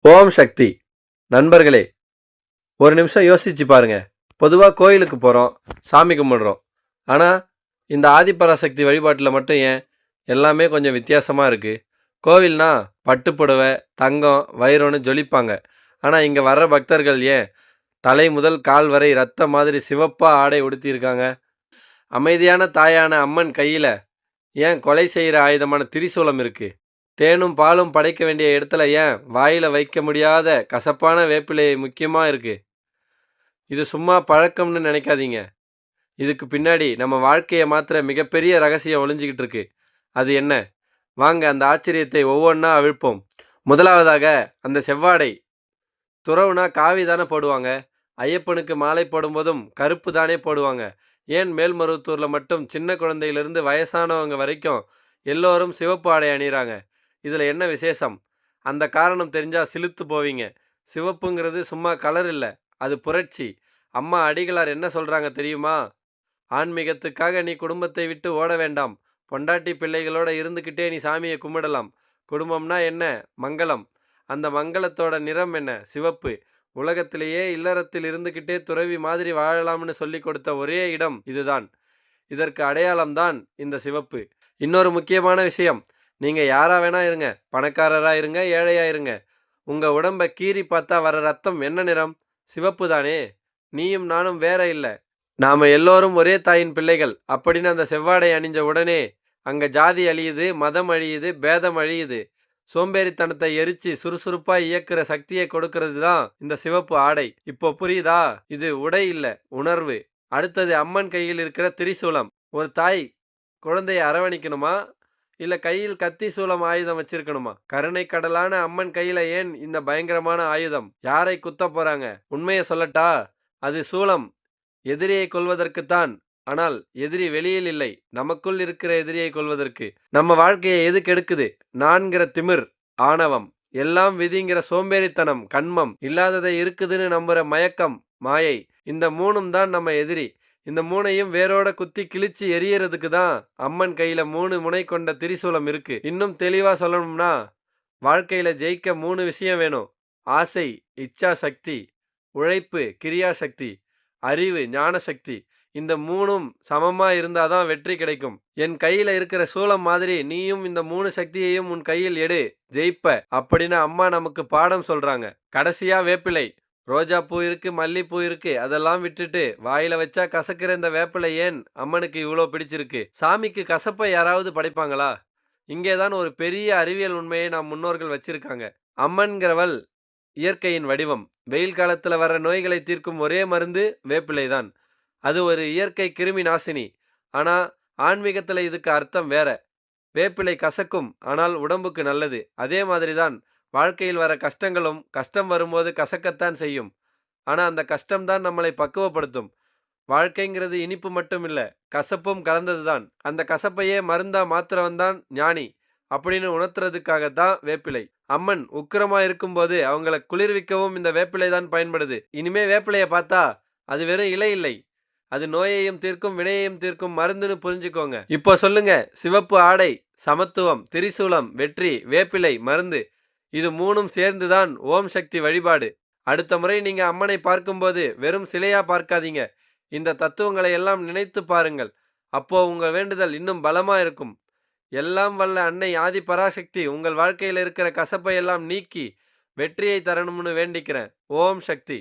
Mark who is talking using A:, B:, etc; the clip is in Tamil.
A: ஓம் சக்தி. நண்பர்களே, ஒரு நிமிஷம் யோசிச்சு பாருங்க. பொதுவாக கோயிலுக்கு போகிறோம், சாமி கும்பிடுறோம். ஆனால் இந்த ஆதிபராசக்தி வழிபாட்டில் மட்டும் ஏன் எல்லாமே கொஞ்சம் வித்தியாசமாக இருக்குது? கோவில்னா பட்டுப்புடவை, தங்கம், வைரம்னு ஜொலிப்பாங்க. ஆனால் இங்கே வர்ற பக்தர்கள் ஏன் தலை முதல் கால் வரை ரத்த மாதிரி சிவப்பாக ஆடை உடுத்தியிருக்காங்க? அமைதியான தாயான அம்மன் கையில் ஏன் கொலை செய்கிற ஆயுதமான திரிசூலம் இருக்குது? தேனும் பாலும் படைக்க வேண்டிய இடத்துல ஏன் வாயில் வைக்க முடியாத கசப்பான வேப்பிலை முக்கியமாக இருக்குது? இது சும்மா பழக்கம்னு நினைக்காதீங்க. இதுக்கு பின்னாடி நம்ம வாழ்க்கையை மாத்திர மிகப்பெரிய ரகசியம் ஒளிஞ்சிக்கிட்டு இருக்கு. அது என்ன? வாங்க அந்த ஆச்சரியத்தை ஒவ்வொன்றா அவிழ்ப்போம். முதலாவதாக, அந்த செவ்வாடை. துறவுனா காவி தானே போடுவாங்க. ஐயப்பனுக்கு மாலை போடும்போதும் கருப்பு தானே போடுவாங்க. ஏன் மேல்மருவத்தூரில் மட்டும் சின்ன குழந்தையிலிருந்து வயசானவங்க வரைக்கும் எல்லோரும் சிவப்பு ஆடை அணிகிறாங்க? இதில் என்ன விசேஷம்? அந்த காரணம் தெரிஞ்சால் சிலுத்து போவீங்க. சிவப்புங்கிறது சும்மா கலர் இல்லை, அது புரட்சி. அம்மா அடிகளார் என்ன சொல்கிறாங்க தெரியுமா? ஆன்மீகத்துக்காக நீ குடும்பத்தை விட்டு ஓட வேண்டாம். பொண்டாட்டி பிள்ளைகளோட இருந்துக்கிட்டே நீ சாமியை கும்பிடலாம். குடும்பம்னா என்ன? மங்களம். அந்த மங்களத்தோட நிறம் என்ன? சிவப்பு. உலகத்திலேயே இல்லறத்தில் இருந்துக்கிட்டே துறவி மாதிரி வாழலாம்னு சொல்லி கொடுத்த ஒரே இடம் இதுதான். இதற்கு அடையாளம்தான் இந்த சிவப்பு. இன்னொரு முக்கியமான விஷயம், நீங்கள் யாரா வேணா இருங்க, பணக்காரராக இருங்க, ஏழையாக இருங்க, உங்கள் உடம்பை கீறி பார்த்தா வர ரத்தம் என்ன நிறம்? சிவப்பு தானே. நீயும் நானும் வேற இல்லை, நாம் எல்லோரும் ஒரே தாயின் பிள்ளைகள் அப்படின்னு அந்த செவ்வாடை அணிஞ்ச உடனே அங்கே ஜாதி அழியுது, மதம் அழியுது, பேதம் அழியுது. சோம்பேறித்தனத்தை எரிச்சு சுறுசுறுப்பாக இயக்குற சக்தியை கொடுக்கறது தான் இந்த சிவப்பு ஆடை. இப்போ புரியுதா? இது உடை இல்லை, உணர்வு. அடுத்தது, அம்மன் கையில் இருக்கிற திரிசூலம். ஒரு தாய் குழந்தையை அரவணைக்கணுமா, இல்லை கையில் கத்தி சூலம் ஆயுதம் வச்சிருக்கணுமா? கருணை கடலான அம்மன் கையில் ஏன் இந்த பயங்கரமான ஆயுதம்? யாரை குத்த போறாங்க? உண்மையை சொல்லட்டா? அது சூலம் எதிரியை கொல்வதற்குத்தான். ஆனால் எதிரி வெளியில் இல்லை, நமக்குள் இருக்கிற எதிரியை கொல்வதற்கு. நம்ம வாழ்க்கையை எது கெடுக்குது? நான்கிற திமிர், ஆணவம், எல்லாம் விதிங்கிற சோம்பேறித்தனம், கண்மம், இல்லாததை இருக்குதுன்னு நம்புற மயக்கம், மாயை. இந்த மூணும் தான் நம்ம எதிரி. இந்த மூணையும் வேரோட குத்தி கிழிச்சு எரியறதுக்கு தான் அம்மன் கையில 3 முனை கொண்ட திரிசூலம் இருக்கு. இன்னும் தெளிவா சொல்லணும்னா, வாழ்க்கையில ஜெயிக்க 3 விஷயம் வேணும். ஆசை, இச்சா சக்தி; உழைப்பு, கிரியா சக்தி; அறிவு, ஞான சக்தி. இந்த 3ம் சமமா இருந்தாதான் வெற்றி கிடைக்கும். என் கையில இருக்கிற சூலம் மாதிரி நீயும் இந்த 3 சக்தியையும் உன் கையில் எடு, ஜெயிப்ப அப்படின்னு அம்மா நமக்கு பாடம் சொல்றாங்க. கடைசியா வேப்பிலை. ரோஜா பூ இருக்கு, மல்லிப்பூ இருக்கு, அதெல்லாம் விட்டுட்டு வாயில வச்சா கசக்கிற இந்த வேப்பிலை ஏன் அம்மனுக்கு இவ்வளோ பிடிச்சிருக்கு? சாமிக்கு கசப்பை யாராவது படைப்பாங்களா? இங்கேதான் ஒரு பெரிய அறிவியல் உண்மையை நாம் முன்னோர்கள் வச்சிருக்காங்க. அம்மன்கிறவள் இயற்கையின் வடிவம். வெயில் காலத்துல வர நோய்களை தீர்க்கும் ஒரே மருந்து வேப்பிலை தான். அது ஒரு இயற்கை கிருமி நாசினி. ஆனா ஆன்மீகத்துல இதுக்கு அர்த்தம் வேற. வேப்பிலை கசக்கும், ஆனால் உடம்புக்கு நல்லது. அதே மாதிரிதான் வாழ்க்கையில் வர கஷ்டங்களும் கஷ்டம் வரும்போது கசக்கத்தான் செய்யும். ஆனால் அந்த கஷ்டம்தான் நம்மளை பக்குவப்படுத்தும். வாழ்க்கைங்கிறது இனிப்பு மட்டும் இல்லை, கசப்பும் கலந்தது தான். அந்த கசப்பையே மருந்தா மாத்திரவன் தான் ஞானி அப்படின்னு உணர்த்துறதுக்காகத்தான் வேப்பிலை. அம்மன் உக்கிரமா இருக்கும்போது அவங்கள குளிர்விக்கவும் இந்த வேப்பிலை தான் பயன்படுது. இனிமே வேப்பிலையை பார்த்தா அது வெறும் இலை இல்லை, அது நோயையும் தீர்க்கும், வினையையும் தீர்க்கும் மருந்துன்னு புரிஞ்சுக்கோங்க. இப்போ சொல்லுங்க, சிவப்பு ஆடை சமத்துவம், திரிசூலம் வெற்றி, வேப்பிலை மருந்து, இது 3ம் சேர்ந்துதான் ஓம் சக்தி வழிபாடு. அடுத்த முறை நீங்க அம்மனை பார்க்கும்போது வெறும் சிலையா பார்க்காதீங்க, இந்த தத்துவங்களை எல்லாம் நினைத்து பாருங்கள். அப்போ உங்கள் வேண்டுதல் இன்னும் பலமா இருக்கும். எல்லாம் வல்ல அன்னை ஆதி பராசக்தி உங்கள் வாழ்க்கையில் இருக்கிற கசப்பை எல்லாம் நீக்கி வெற்றியை தரணும்னு வேண்டிக்கிறேன். ஓம் சக்தி.